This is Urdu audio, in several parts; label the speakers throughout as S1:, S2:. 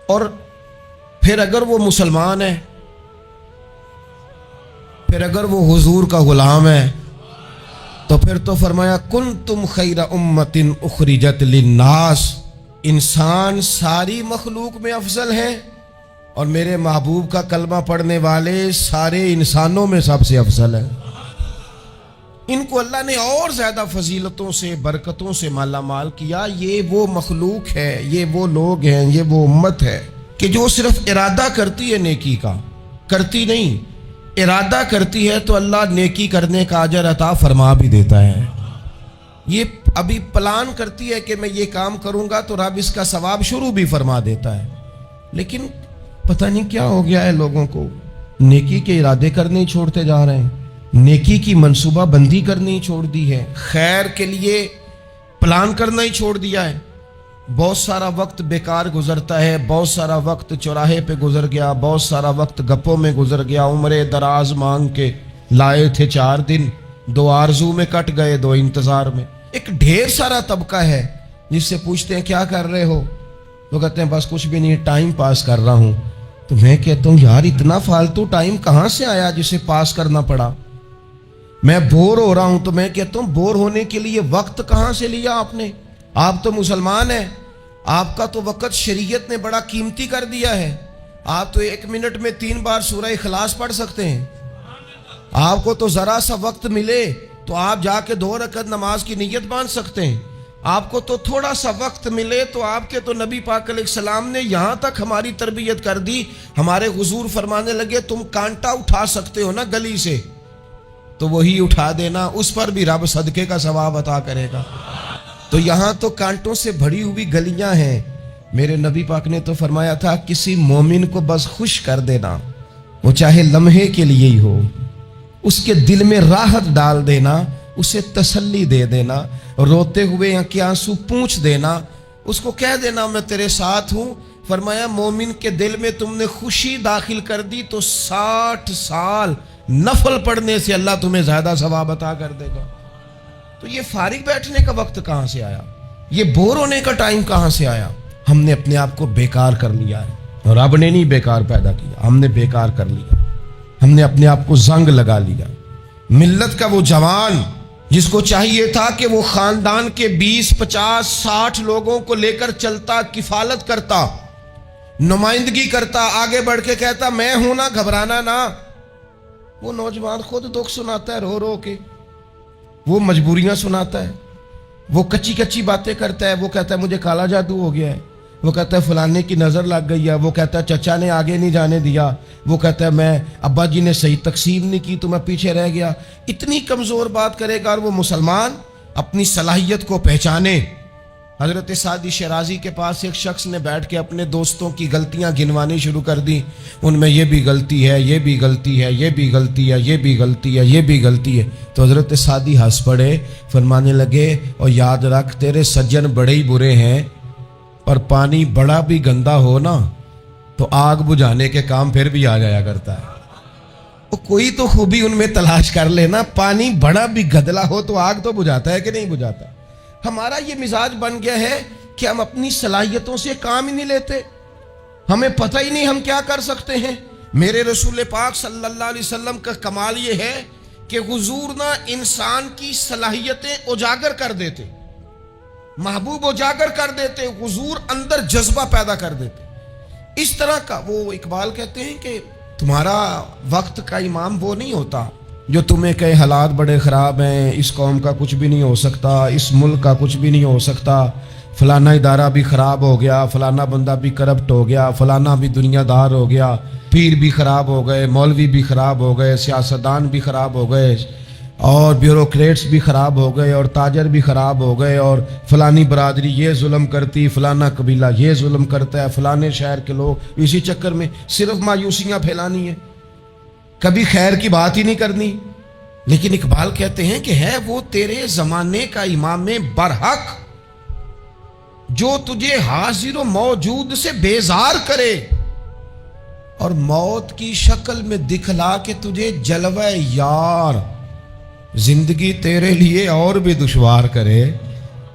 S1: اور پھر اگر وہ مسلمان ہے، پھر اگر وہ حضور کا غلام ہے، تو پھر تو فرمایا کنتم خیر امت اخرجت للناس، انسان ساری مخلوق میں افضل ہیں، اور میرے محبوب کا کلمہ پڑھنے والے سارے انسانوں میں سب سے افضل ہیں۔ ان کو اللہ نے اور زیادہ فضیلتوں سے برکتوں سے مالا مال کیا۔ یہ وہ مخلوق ہے، یہ وہ لوگ ہیں، یہ وہ امت ہے کہ جو صرف ارادہ کرتی ہے نیکی کا، کرتی نہیں، ارادہ کرتی ہے تو اللہ نیکی کرنے کا اجر عطا فرما بھی دیتا ہے۔ یہ ابھی پلان کرتی ہے کہ میں یہ کام کروں گا تو رب اس کا ثواب شروع بھی فرما دیتا ہے، لیکن پتہ نہیں کیا ہو گیا ہے لوگوں کو، نیکی کے ارادے کرنے ہی چھوڑتے جا رہے ہیں، نیکی کی منصوبہ بندی کرنی ہی چھوڑ دی ہے، خیر کے لیے پلان کرنا ہی چھوڑ دیا ہے۔ بہت سارا وقت بیکار گزرتا ہے، بہت سارا وقت چوراہے پہ گزر گیا، بہت سارا وقت گپوں میں گزر گیا، عمرے دراز مانگ کے لائے تھے 4 دن، 2 آرزو میں کٹ گئے، 2 انتظار میں۔ ایک ڈھیر سارا طبقہ ہے جس سے پوچھتے ہیں کیا کر رہے ہو، وہ کہتے ہیں بس کچھ بھی نہیں، ٹائم پاس کر رہا ہوں۔ تو میں کہتا ہوں یار اتنا فالتو ٹائم کہاں سے آیا جسے پاس کرنا پڑا؟ میں بور ہو رہا ہوں تو میں کہتا ہوں بور ہونے کے لیے وقت کہاں سے لیا آپ نے؟ آپ تو مسلمان ہیں، آپ کا تو وقت شریعت نے بڑا قیمتی کر دیا ہے۔ آپ تو 1 منٹ میں 3 بار سورہ اخلاص پڑھ سکتے ہیں۔ آپ کو تو ذرا سا وقت ملے تو آپ جا کے 2 رکعت نماز کی نیت باندھ سکتے ہیں۔ آپ کو تو تھوڑا سا وقت ملے تو آپ کے تو نبی پاک علیہ السلام نے یہاں تک ہماری تربیت کر دی، ہمارے حضور فرمانے لگے تم کانٹا اٹھا سکتے ہو نا گلی سے، تو وہی اٹھا دینا، اس پر بھی رب صدقے کا ثواب عطا کرے گا۔ تو یہاں تو کانٹوں سے بھری ہوئی گلیاں ہیں۔ میرے نبی پاک نے تو فرمایا تھا کسی مومن کو بس خوش کر دینا، وہ چاہے لمحے کے لیے ہی ہو، اس کے دل میں راحت ڈال دینا، اسے تسلی دے دینا، روتے ہوئے آنکھ آنسو پونچھ دینا، اس کو کہہ دینا میں تیرے ساتھ ہوں۔ فرمایا مومن کے دل میں تم نے خوشی داخل کر دی تو 60 سال نفل پڑھنے سے اللہ تمہیں زیادہ ثواب عطا کر دے گا۔ تو یہ فارغ بیٹھنے کا وقت کہاں سے آیا؟ یہ بور ہونے کا ٹائم کہاں سے آیا؟ ہم نے اپنے آپ کو بیکار کر لیا ہے، اور رب نے نہیں بیکار پیدا کیا، ہم نے بیکار کر لیا، ہم نے اپنے آپ کو زنگ لگا لیا۔ ملت کا وہ جوان جس کو چاہیے تھا کہ وہ خاندان کے 20 50 60 لوگوں کو لے کر چلتا، کفالت کرتا، نمائندگی کرتا، آگے بڑھ کے کہتا میں ہوں نا، گھبرانا نہ، وہ نوجوان خود دکھ سناتا ہے رو رو کے، وہ مجبوریاں سناتا ہے، وہ کچی کچی باتیں کرتا ہے، وہ کہتا ہے مجھے کالا جادو ہو گیا ہے، وہ کہتا ہے فلانے کی نظر لگ گئی ہے، وہ کہتا ہے چچا نے آگے نہیں جانے دیا، وہ کہتا ہے میں ابا جی نے صحیح تقسیم نہیں کی تو میں پیچھے رہ گیا۔ اتنی کمزور بات کرے گا، اور وہ مسلمان اپنی صلاحیت کو پہچانے۔ حضرت سعدی شیرازی کے پاس ایک شخص نے بیٹھ کے اپنے دوستوں کی غلطیاں گنوانی شروع کر دی، ان میں یہ بھی غلطی ہے، یہ بھی غلطی ہے، یہ بھی غلطی ہے، یہ بھی غلطی ہے، یہ بھی غلطی ہے۔ تو حضرت سعدی ہنس پڑے، فرمانے لگے اور یاد رکھ تیرے سجن بڑے ہی برے ہیں، اور پانی بڑا بھی گندا ہو نا تو آگ بجھانے کے کام پھر بھی آ جایا کرتا ہے۔ کوئی تو خوبی ان میں تلاش کر لینا، پانی بڑا بھی گدلا ہو تو آگ تو بجھاتا ہے کہ نہیں بجھاتا؟ ہمارا یہ مزاج بن گیا ہے کہ ہم اپنی صلاحیتوں سے کام ہی نہیں لیتے، ہمیں پتہ ہی نہیں ہم کیا کر سکتے ہیں۔ میرے رسول پاک صلی اللہ علیہ وسلم کا کمال یہ ہے کہ حضور نہ انسان کی صلاحیتیں اجاگر کر دیتے، محبوب اجاگر کر دیتے، حضور اندر جذبہ پیدا کر دیتے۔ اس طرح کا وہ اقبال کہتے ہیں کہ تمہارا وقت کا امام وہ نہیں ہوتا جو تمہیں کہے حالات بڑے خراب ہیں، اس قوم کا کچھ بھی نہیں ہو سکتا، اس ملک کا کچھ بھی نہیں ہو سکتا، فلانا ادارہ بھی خراب ہو گیا، فلانا بندہ بھی کرپٹ ہو گیا، فلانا بھی دنیا دار ہو گیا، پیر بھی خراب ہو گئے، مولوی بھی خراب ہو گئے، سیاستدان بھی خراب ہو گئے، اور بیوروکریٹس بھی خراب ہو گئے، اور تاجر بھی خراب ہو گئے، اور فلانی برادری یہ ظلم کرتی، فلانا قبیلہ یہ ظلم کرتا ہے، فلانے شہر کے لوگ، اسی چکر میں صرف مایوسیاں پھیلانی ہیں، کبھی خیر کی بات ہی نہیں کرنی۔ لیکن اقبال کہتے ہیں کہ ہے وہ تیرے زمانے کا امام برحق جو تجھے حاضر و موجود سے بیزار کرے، اور موت کی شکل میں دکھلا کے تجھے جلوہ یار زندگی تیرے لیے اور بھی دشوار کرے۔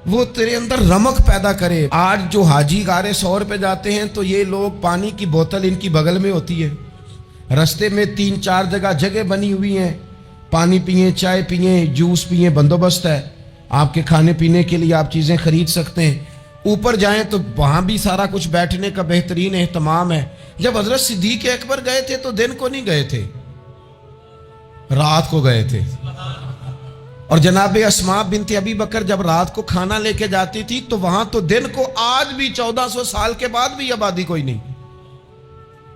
S1: وہ تیرے اندر رمق پیدا کرے. آج جو حاجی غار ثور پہ جاتے ہیں تو یہ لوگ پانی کی بوتل ان کی بغل میں ہوتی ہے, رستے میں 3-4 جگہ بنی ہوئی ہیں, پانی پئیں, چائے پئیں, جوس پئیں, بندوبست ہے. آپ کے کھانے پینے کے لیے آپ چیزیں خرید سکتے ہیں. اوپر جائیں تو وہاں بھی سارا کچھ بیٹھنے کا بہترین اہتمام ہے. جب حضرت صدیق اکبر گئے تھے تو دن کو نہیں گئے تھے, رات کو گئے تھے. اور جناب اسماء بنت ابی بکر جب رات کو کھانا لے کے جاتی تھی تو وہاں تو دن کو آج بھی 1400 سال کے بعد بھی آبادی کوئی نہیں.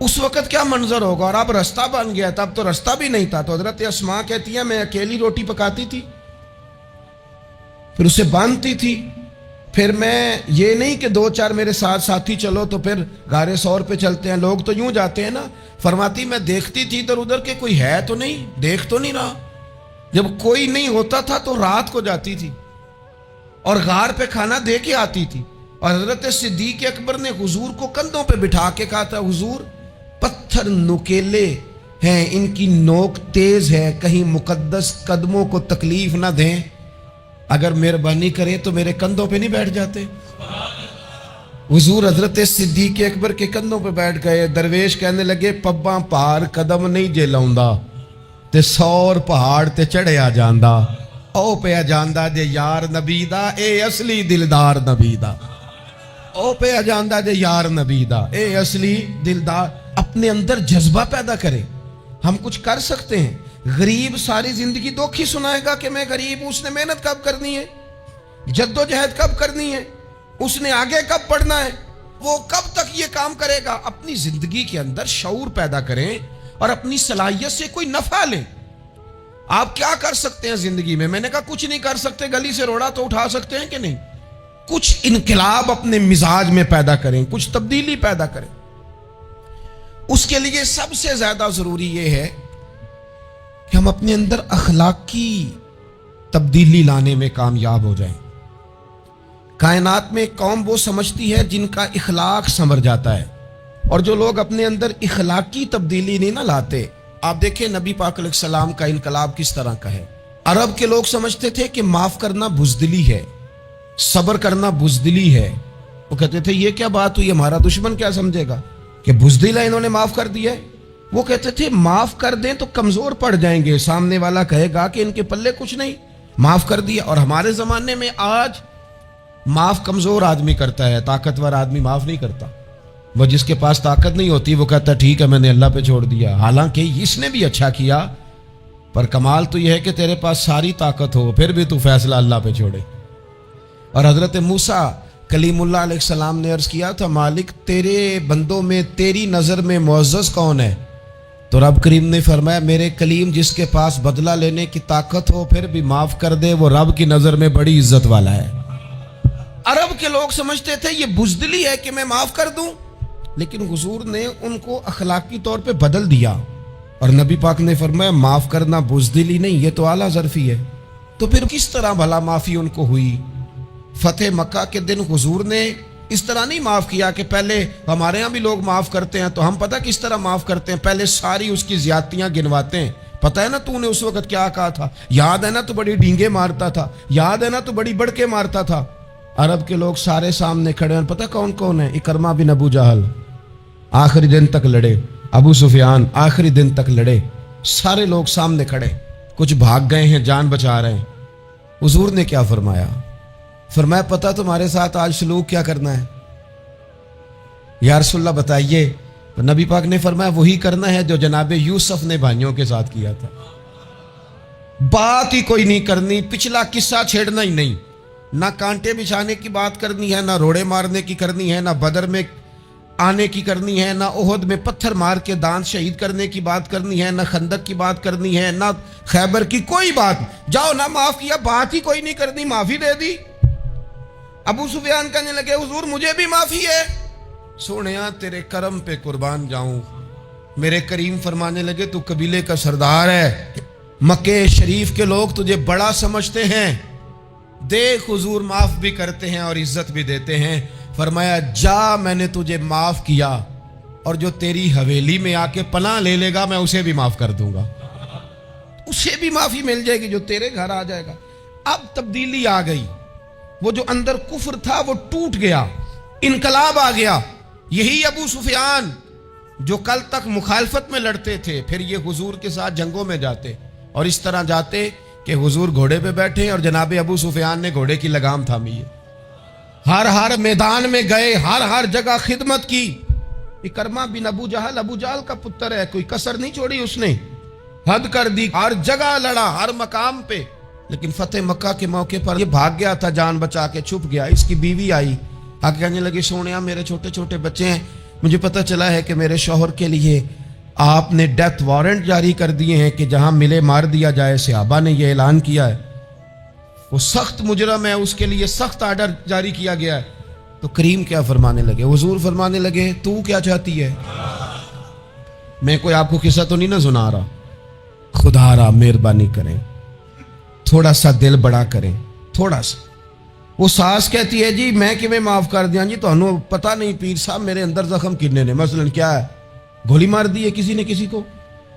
S1: اس وقت کیا منظر ہوگا. اور اب رستہ بن گیا تھا, اب تو رستہ بھی نہیں تھا. تو حضرت اسماء کہتی ہیں میں اکیلی روٹی پکاتی تھی, پھر اسے باندھتی تھی, پھر میں یہ نہیں کہ 2-4 میرے ساتھ ساتھی چلو تو پھر غار ثور پہ چلتے ہیں, لوگ تو یوں جاتے ہیں نا. فرماتی میں دیکھتی تھی ادھر ادھر کہ کوئی ہے تو نہیں, دیکھ تو نہیں رہا. جب کوئی نہیں ہوتا تھا تو رات کو جاتی تھی اور غار پہ کھانا دے کے آتی تھی. اور حضرت صدیق اکبر نے حضور کو کندھوں پہ بٹھا کے کہا تھا حضور پتھر نکیلے ہیں, ان کی نوک تیز ہے, کہیں مقدس قدموں کو تکلیف نہ دیں, اگر مہربانی کریں تو میرے کندھوں پہ نہیں بیٹھ جاتے. حضور حضرت صدیق اکبر کے کندھوں پہ بیٹھ گئے. درویش کہنے لگے پباں پار قدم نہیں جے لاؤندا تے سور پہاڑ تے چڑھیا جاندا, او پیا جاندا جے یار نبی دا, اے اصلی دلدار نبی دا. او پیا جاندا جے یار نبی دا, اے اصلی دلدار. اپنے اندر جذبہ پیدا کرے. ہم کچھ کر سکتے ہیں. غریب ساری زندگی دکھ ہی سنائے گا کہ میں غریب ہوں. اس نے محنت کب کرنی ہے, جد و جہد کب کرنی ہے, اس نے آگے کب پڑھنا ہے, وہ کب تک یہ کام کرے گا. اپنی زندگی کے اندر شعور پیدا کریں اور اپنی صلاحیت سے کوئی نفع لیں. آپ کیا کر سکتے ہیں زندگی میں؟ میں نے کہا کچھ نہیں کر سکتے, گلی سے روڑا تو اٹھا سکتے ہیں کہ نہیں. کچھ انقلاب اپنے مزاج میں پیدا کریں, کچھ تبدیلی پیدا کریں. اس کے لیے سب سے زیادہ ضروری یہ ہے کہ ہم اپنے اندر اخلاقی تبدیلی لانے میں کامیاب ہو جائیں. کائنات میں ایک قوم وہ سمجھتی ہے جن کا اخلاق سنور جاتا ہے, اور جو لوگ اپنے اندر اخلاقی تبدیلی نہیں نہ لاتے. آپ دیکھیں نبی پاک علیہ السلام کا انقلاب کس طرح کا ہے. عرب کے لوگ سمجھتے تھے کہ معاف کرنا بزدلی ہے, صبر کرنا بزدلی ہے. وہ کہتے تھے یہ کیا بات ہوئی, ہمارا دشمن کیا سمجھے گا کہ بزدل ہے, انہوں نے معاف کر دیا ہے. وہ کہتے تھے معاف کر دیں تو کمزور پڑ جائیں گے, سامنے والا کہے گا کہ ان کے پلے کچھ نہیں, معاف کر دیا. اور ہمارے زمانے میں آج معاف کمزور آدمی کرتا ہے, طاقتور آدمی معاف نہیں کرتا. وہ جس کے پاس طاقت نہیں ہوتی وہ کہتا ہے ٹھیک ہے میں نے اللہ پہ چھوڑ دیا, حالانکہ اس نے بھی اچھا کیا, پر کمال تو یہ ہے کہ تیرے پاس ساری طاقت ہو پھر بھی تو فیصلہ اللہ پہ چھوڑے. اور حضرت موسیٰ کلیم اللہ علیہ السلام نے عرض کیا تھا مالک تیرے بندوں میں تیری نظر میں معزز کون ہے؟ تو رب کریم نے فرمایا میرے کلیم جس کے پاس بدلہ لینے کی طاقت ہو پھر بھی معاف کر دے وہ رب کی نظر میں بڑی عزت والا ہے. عرب کے لوگ سمجھتے تھے یہ بزدلی ہے کہ میں معاف کر دوں, لیکن حضور نے ان کو اخلاقی طور پہ بدل دیا اور نبی پاک نے فرمایا معاف کرنا بزدلی نہیں, یہ تو اعلیٰ ظرفی ہے. تو پھر کس طرح بھلا معافی ان کو ہوئی؟ فتح مکہ کے دن حضور نے اس طرح نہیں معاف کیا کہ پہلے ہمارے ہاں بھی لوگ معاف کرتے ہیں تو ہم پتہ کس طرح معاف کرتے ہیں, پہلے ساری اس کی زیادتیاں گنواتے ہیں. پتہ ہے نا تو نے اس وقت کیا کہا تھا, یاد ہے نا تو بڑی ڈینگے مارتا تھا, یاد ہے نا تو بڑی بڑھ کے مارتا تھا. عرب کے لوگ سارے سامنے کھڑے ہیں, پتہ کون کون ہے؟ اکرمہ بن ابو جہل آخری دن تک لڑے, ابو سفیان آخری دن تک لڑے, سارے لوگ سامنے کھڑے, کچھ بھاگ گئے ہیں جان بچا رہے ہیں. حضور نے کیا فرمایا؟ فرمایا پتہ تمہارے ساتھ آج سلوک کیا کرنا ہے؟ یا رسول اللہ بتائیے. نبی پاک نے فرمایا وہی کرنا ہے جو جناب یوسف نے بھائیوں کے ساتھ کیا تھا. بات ہی کوئی نہیں کرنی, پچھلا قصہ چھیڑنا ہی نہیں, نہ کانٹے بچھانے کی بات کرنی ہے, نہ روڑے مارنے کی کرنی ہے, نہ بدر میں آنے کی کرنی ہے, نہ احد میں پتھر مار کے دانت شہید کرنے کی بات کرنی ہے, نہ خندق کی بات کرنی ہے, نہ خیبر کی کوئی بات. جاؤ نہ معاف کیا, بات ہی کوئی نہیں کرنی, معافی دے دی. ابو سفیان کہنے لگے حضور مجھے بھی معافی ہے. سونیا تیرے کرم پہ قربان جاؤں. میرے کریم فرمانے لگے تو قبیلے کا سردار ہے, مکے شریف کے لوگ تجھے بڑا سمجھتے ہیں, دیکھ حضور معاف بھی کرتے ہیں اور عزت بھی دیتے ہیں. فرمایا جا میں نے تجھے معاف کیا, اور جو تیری حویلی میں آ کے پناہ لے لے گا میں اسے بھی معاف کر دوں گا, اسے بھی معافی مل جائے گی جو تیرے گھر آ جائے گا. اب تبدیلی آ گئی. وہ جو اندر کفر تھا وہ ٹوٹ گیا، انقلاب آ گیا۔ یہی ابو سفیان جو کل تک مخالفت میں لڑتے تھے، پھر یہ حضور کے ساتھ جنگوں میں جاتے، اور اس طرح جاتے کہ حضور گھوڑے پہ بیٹھے اور جناب ابو سفیان نے گھوڑے کی لگام تھامی ہے، ہر میدان میں گئے، ہر جگہ خدمت کی۔ اکرمہ بن ابو جہل کا پتر ہے، کوئی کسر نہیں چھوڑی اس نے، حد کر دی، ہر جگہ لڑا، ہر مقام پہ۔ لیکن فتح مکہ کے موقع پر یہ بھاگ گیا تھا، جان بچا کے چھپ گیا۔ اس کی بیوی آئی، آگے کہنے لگی سونیا میرے چھوٹے چھوٹے بچے ہیں، مجھے پتہ چلا ہے کہ میرے شوہر کے لیے آپ نے ڈیتھ وارنٹ جاری کر دیے ہیں کہ جہاں ملے مار دیا جائے۔ صحابہ نے یہ اعلان کیا ہے، وہ سخت مجرم ہے، اس کے لیے سخت آرڈر جاری کیا گیا ہے۔ تو کریم کیا فرمانے لگے؟ حضور فرمانے لگے تو کیا چاہتی ہے؟ میں کوئی آپ کو قصہ تو نہیں نہ سنا رہا، خدا را مہربانی کریں، تھوڑا سا دل بڑا کریں، تھوڑا سا۔ وہ ساس کہتی ہے جی میں کہ میں معاف کر دیا جی، تو انہوں پتہ نہیں پیر صاحب میرے اندر زخم کتنے نے، مثلا کیا ہے، گولی مار دی ہے کسی نے کسی کو۔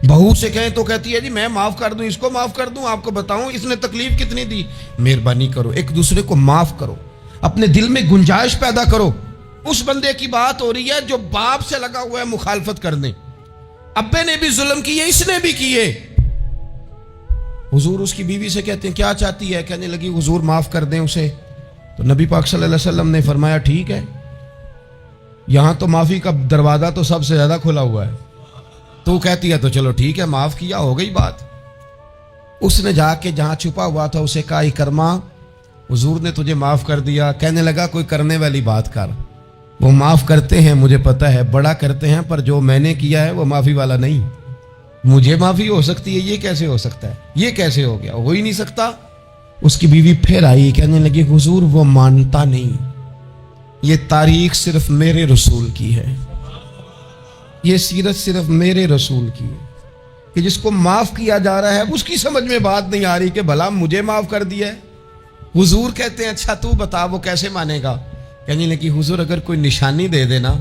S1: بہو سے کہیں تو کہتی ہے جی میں معاف کر دوں، اس کو معاف کر دوں، آپ کو بتاؤں اس نے تکلیف کتنی دی۔ مہربانی کرو ایک دوسرے کو معاف کرو، اپنے دل میں گنجائش پیدا کرو۔ اس بندے کی بات ہو رہی ہے جو باپ سے لگا ہوا ہے مخالفت کرنے، ابے نے بھی ظلم کیے، اس نے بھی کیے۔ حضور اس کی بیوی سے کہتے ہیں کیا چاہتی ہے؟ کہنے لگی حضور معاف کر دیں اسے۔ تو نبی پاک صلی اللہ علیہ وسلم نے فرمایا ٹھیک ہے، یہاں تو معافی کا دروازہ تو سب سے زیادہ کھلا ہوا ہے، تو کہتی ہے تو چلو ٹھیک ہے معاف کیا، ہو گئی بات۔ اس نے جا کے جہاں چھپا ہوا تھا اسے کہا اکرمہ حضور نے تجھے معاف کر دیا۔ کہنے لگا کوئی کرنے والی بات کر، وہ معاف کرتے ہیں مجھے پتہ ہے، بڑا کرتے ہیں، پر جو میں نے کیا ہے وہ معافی والا نہیں۔ مجھے معافی ہو سکتی ہے، یہ کیسے ہو سکتا ہے، یہ کیسے ہو گیا، ہو ہی نہیں سکتا۔ اس کی بیوی پھر آئی، کہنے لگی حضور وہ مانتا نہیں، یہ تاریخ صرف میرے رسول کی ہے، یہ سیرت صرف میرے رسول کی ہے، کہ جس کو معاف کیا جا رہا ہے اس کی سمجھ میں بات نہیں آ رہی کہ بھلا مجھے معاف کر دیا ہے۔ حضور کہتے ہیں اچھا تو بتا وہ کیسے مانے گا؟ کہنے لگی حضور اگر کوئی نشانی دے دینا،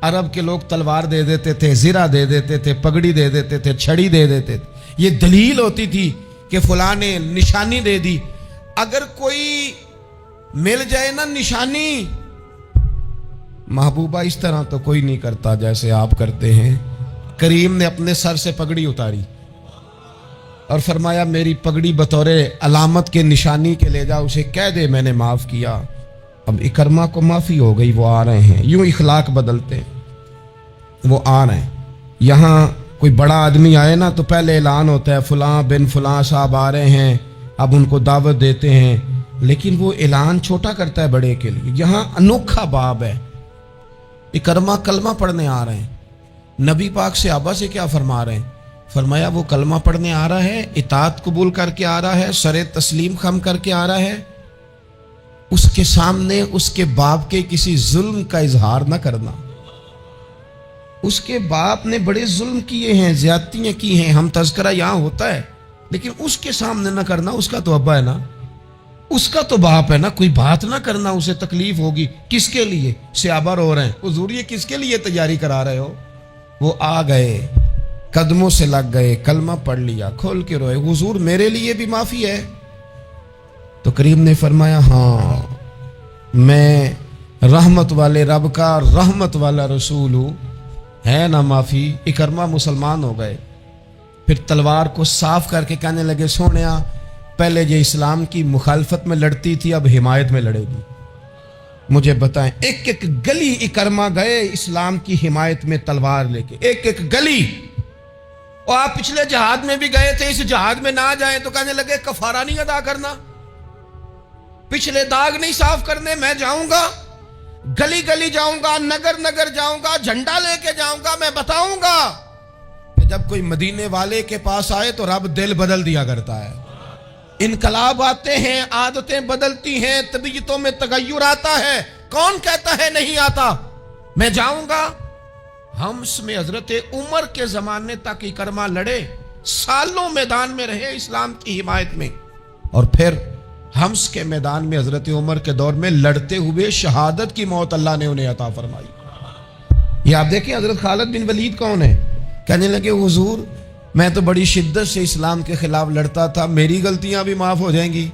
S1: عرب کے لوگ تلوار دے دیتے تھے، زرہ دے دیتے تھے، پگڑی دے دیتے تھے، چھڑی دے دیتے تھے، یہ دلیل ہوتی تھی کہ فلاں نے نشانی دے دی۔ اگر کوئی مل جائے نا نشانی، محبوبہ اس طرح تو کوئی نہیں کرتا جیسے آپ کرتے ہیں۔ کریم نے اپنے سر سے پگڑی اتاری اور فرمایا میری پگڑی بطور علامت کے نشانی کے لے جا، اسے کہہ دے میں نے معاف کیا۔ اب اکرمہ کو معافی ہو گئی، وہ آ رہے ہیں، یوں اخلاق بدلتے ہیں، وہ آ رہے ہیں۔ یہاں کوئی بڑا آدمی آئے نا تو پہلے اعلان ہوتا ہے فلاں بن فلاں صاحب آ رہے ہیں، اب ان کو دعوت دیتے ہیں، لیکن وہ اعلان چھوٹا کرتا ہے بڑے کے لیے۔ یہاں انوکھا باب ہے، اکرمہ کلمہ پڑھنے آ رہے ہیں، نبی پاک صحابہ سے کیا فرما رہے ہیں؟ فرمایا وہ کلمہ پڑھنے آ رہا ہے، اطاعت قبول کر کے آ رہا ہے، سر تسلیم خم کر کے آ رہا ہے، اس کے سامنے اس کے باپ کے کسی ظلم کا اظہار نہ کرنا۔ اس کے باپ نے بڑے ظلم کیے ہیں، زیادتیاں کی ہیں، ہم تذکرہ یہاں ہوتا ہے، لیکن اس کے سامنے نہ کرنا، اس کا تو ابا ہے نا، اس کا تو باپ ہے نا، کوئی بات نہ کرنا، اسے تکلیف ہوگی۔ کس کے لیے؟ صحابہ رو رہے ہیں، حضور یہ کس کے لیے تیاری کرا رہے ہو؟ وہ آ گئے، قدموں سے لگ گئے، کلمہ پڑھ لیا، کھول کے روئے، حضور میرے لیے بھی معافی ہے؟ تو کریم نے فرمایا ہاں میں رحمت والے رب کا رحمت والا رسول ہوں، ہے نا معافی۔ اکرمہ مسلمان ہو گئے، پھر تلوار کو صاف کر کے کہنے لگے سونیا پہلے یہ اسلام کی مخالفت میں لڑتی تھی، اب حمایت میں لڑے گی، مجھے بتائیں۔ ایک ایک گلی اکرمہ گئے اسلام کی حمایت میں تلوار لے کے، ایک ایک گلی۔ اور آپ پچھلے جہاد میں بھی گئے تھے، اس جہاد میں نہ جائیں تو کہنے لگے کفارہ نہیں ادا کرنا، پچھلے داغ نہیں صاف کرنے، میں جاؤں گا، گلی گلی جاؤں گا، نگر نگر جاؤں گا، جھنڈا لے کے جاؤں گا، میں بتاؤں گا کہ جب کوئی مدینے والے کے پاس آئے تو رب دل بدل دیا کرتا ہے۔ انقلاب آتے ہیں، عادتیں بدلتی ہیں، طبیعتوں میں تغیر آتا ہے، کون کہتا ہے نہیں آتا؟ میں جاؤں گا۔ ہمس میں حضرت عمر کے زمانے تک اکرمہ لڑے، سالوں میدان میں رہے اسلام کی حمایت میں، اور پھر ہمس کے میدان میں حضرت عمر کے دور میں لڑتے ہوئے شہادت کی موت اللہ نے انہیں عطا فرمائی۔ یہ آپ دیکھیں حضرت خالد بن ولید کون ہے؟ کہنے لگے حضور میں تو بڑی شدت سے اسلام کے خلاف لڑتا تھا، میری غلطیاں بھی معاف ہو جائیں گی؟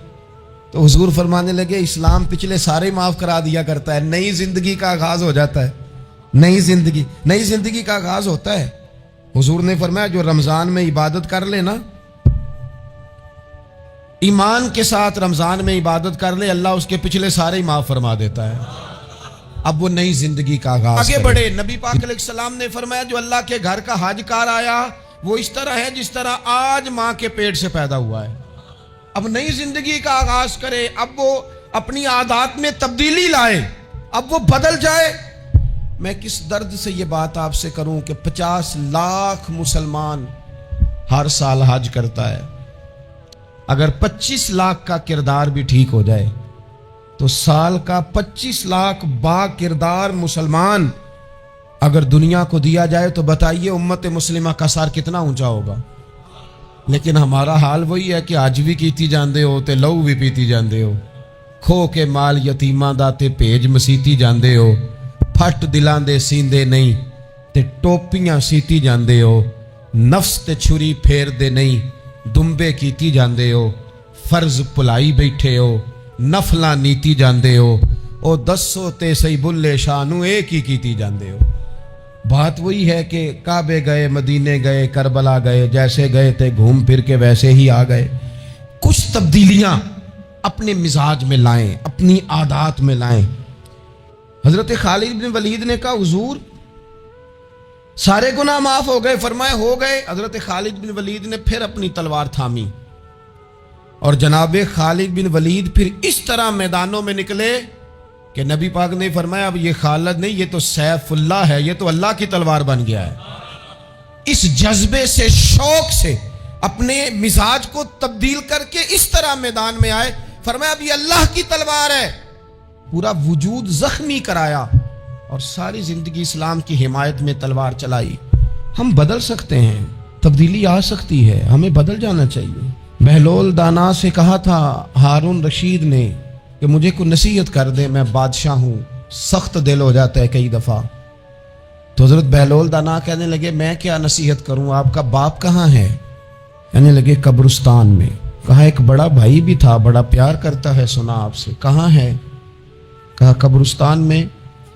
S1: تو حضور فرمانے لگے اسلام پچھلے سارے معاف کرا دیا کرتا ہے، نئی زندگی کا آغاز ہو جاتا ہے، نئی زندگی کا آغاز ہوتا ہے۔ حضور نے فرمایا جو رمضان میں عبادت کر لے نا، ایمان کے ساتھ رمضان میں عبادت کر لے، اللہ اس کے پچھلے سارے معاف فرما دیتا ہے۔ اب وہ نئی زندگی کا آغاز آگے بڑھے۔ نبی پاک علیہ السلام نے فرمایا جو اللہ کے گھر کا حج کار آیا وہ اس طرح ہے جس طرح آج ماں کے پیٹ سے پیدا ہوا ہے۔ اب نئی زندگی کا آغاز کرے، اب وہ اپنی عادات میں تبدیلی لائے، اب وہ بدل جائے۔ میں کس درد سے یہ بات آپ سے کروں کہ 50 لاکھ مسلمان ہر سال حج کرتا ہے، اگر 25 لاکھ کا کردار بھی ٹھیک ہو جائے تو سال کا 25 لاکھ با کردار مسلمان اگر دنیا کو دیا جائے تو بتائیے امت مسلمہ کا سر کتنا اونچا ہوگا۔ لیکن ہمارا حال وہی ہے کہ آج بھی کیتی جاندے ہو تے لہو بھی پیتی جاندے ہو، کھو کے مال یتیماں دا تے بھیج مسیتی جاندے ہو، پھٹ دلاں دے سیندے نہیں تے ٹوپیاں سیتی جاندے ہو، نفس تے چھری پھیر دے نہیں دمبے کیتی جاندے ہو، فرض پلائی بیٹھے ہو، نفلاں نیتی جاندے ہو، او دسو تے سی بلے شانو ایک ہی کیتی جاندے ہو۔ بات وہی ہے کہ کعبے گئے، مدینے گئے، کربلا گئے، جیسے گئے تھے گھوم پھر کے ویسے ہی آ گئے۔ کچھ تبدیلیاں اپنے مزاج میں لائیں، اپنی عادات میں لائیں۔ حضرت خالد بن ولید نے کہا حضور سارے گناہ معاف ہو گئے؟ فرمایا ہو گئے۔ حضرت خالد بن ولید نے پھر اپنی تلوار تھامی اور جناب خالد بن ولید پھر اس طرح میدانوں میں نکلے کہ نبی پاک نے فرمایا اب یہ خالد نہیں، یہ تو سیف اللہ ہے، یہ تو اللہ کی تلوار بن گیا ہے۔ اس جذبے سے، شوق سے اپنے مزاج کو تبدیل کر کے اس طرح میدان میں آئے، فرمایا اب یہ اللہ کی تلوار ہے۔ پورا وجود زخمی کرایا اور ساری زندگی اسلام کی حمایت میں تلوار چلائی۔ ہم بدل سکتے ہیں، تبدیلی آ سکتی ہے، ہمیں بدل جانا چاہیے۔ بہلول دانا سے کہا تھا ہارون رشید نے کہ مجھے کوئی نصیحت کر دے، میں بادشاہ ہوں، سخت دل ہو جاتا ہے کئی دفعہ۔ تو حضرت بہلول دانا کہنے لگے میں کیا نصیحت کروں، آپ کا باپ کہاں ہے؟ کہنے لگے قبرستان میں۔ کہا ایک بڑا بھائی بھی تھا، بڑا پیار کرتا ہے، سنا آپ سے، کہاں ہے؟ کہا قبرستان میں۔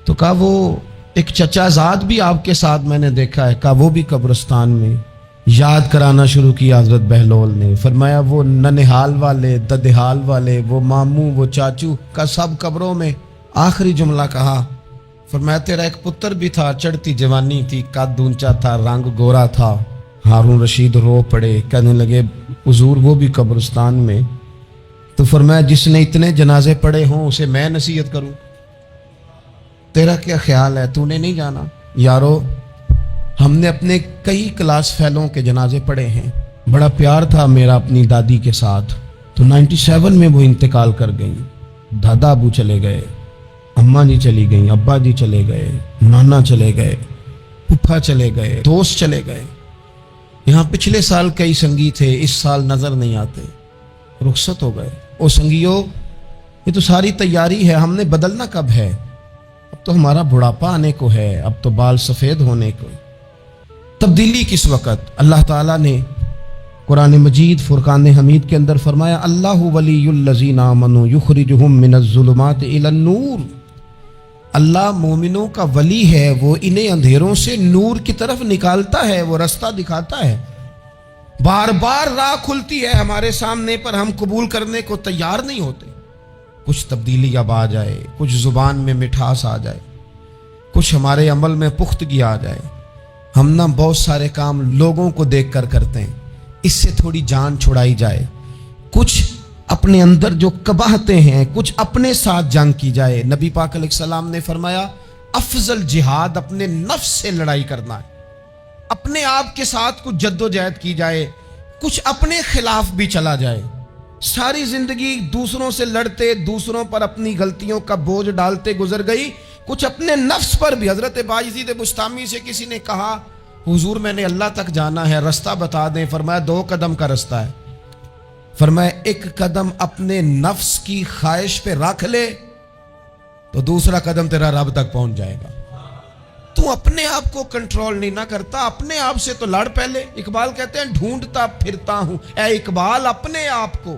S1: تو کہا وہ ایک چچا زاد بھی آپ کے ساتھ میں نے دیکھا ہے، کہا وہ بھی قبرستان میں۔ یاد کرانا شروع کیا حضرت بہلول نے، فرمایا وہ ننہال والے، ددہال والے، وہ ماموں، وہ چاچو کا سب قبروں میں۔ آخری جملہ کہا، فرمایا تیرا ایک پتر بھی تھا، چڑھتی جوانی تھی، قد اونچا تھا، رنگ گورا تھا۔ ہارون رشید رو پڑے، کہنے لگے حضور وہ بھی قبرستان میں۔ تو فرمایا جس نے اتنے جنازے پڑھے ہوں اسے میں نصیحت کروں؟ تیرا کیا خیال ہے، تو نے نہیں جانا؟ یارو ہم نے اپنے کئی کلاس فیلوں کے جنازے پڑھے ہیں، بڑا پیار تھا میرا اپنی دادی کے ساتھ، تو 97 میں وہ انتقال کر گئیں، دادا ابو چلے گئے، اماں جی چلی گئیں، ابا جی چلے گئے، نانا چلے گئے، پھپھا چلے گئے، دوست چلے گئے۔ یہاں پچھلے سال کئی سنگی تھے، اس سال نظر نہیں آتے، رخصت ہو گئے۔ او سنگیو یہ تو ساری تیاری ہے، ہم نے بدلنا کب ہے؟ اب تو ہمارا بڑھاپا آنے کو ہے، اب تو بال سفید ہونے کو۔ تبدیلی کس وقت؟ اللہ تعالیٰ نے قرآن مجید فرقان حمید کے اندر فرمایا اللہ ولی الذین آمنوا یخرجہم من الظلمات الی النور۔ اللہ مومنوں کا ولی ہے، وہ انہیں اندھیروں سے نور کی طرف نکالتا ہے، وہ رستہ دکھاتا ہے۔ بار بار راہ کھلتی ہے ہمارے سامنے پر ہم قبول کرنے کو تیار نہیں ہوتے۔ کچھ تبدیلی اب آ جائے، کچھ زبان میں مٹھاس آ جائے، کچھ ہمارے عمل میں پختگی آ جائے۔ ہم نہ بہت سارے کام لوگوں کو دیکھ کر کرتے ہیں، اس سے تھوڑی جان چھڑائی جائے۔ کچھ اپنے اندر جو قباہتیں ہیں، کچھ اپنے ساتھ جنگ کی جائے۔ نبی پاک علیہ السلام نے فرمایا افضل جہاد اپنے نفس سے لڑائی کرنا ہے، اپنے آپ کے ساتھ کچھ جد و جہد کی جائے، کچھ اپنے خلاف بھی چلا جائے۔ ساری زندگی دوسروں سے لڑتے، دوسروں پر اپنی غلطیوں کا بوجھ ڈالتے گزر گئی، کچھ اپنے نفس پر بھی۔ حضرت بایزید بستامی سے کسی نے کہا حضور میں نے اللہ تک جانا ہے، رستہ بتا دیں۔ فرمایا 2 قدم کا رستہ ہے۔ فرمایا 1 قدم اپنے نفس کی خواہش پہ رکھ لے تو دوسرا قدم تیرا رب تک پہنچ جائے گا۔ تو اپنے آپ کو کنٹرول نہیں نہ کرتا، اپنے آپ سے تو لڑ پہلے۔ اقبال کہتے ہیں ڈھونڈتا پھرتا ہوں اے اقبال اپنے آپ کو،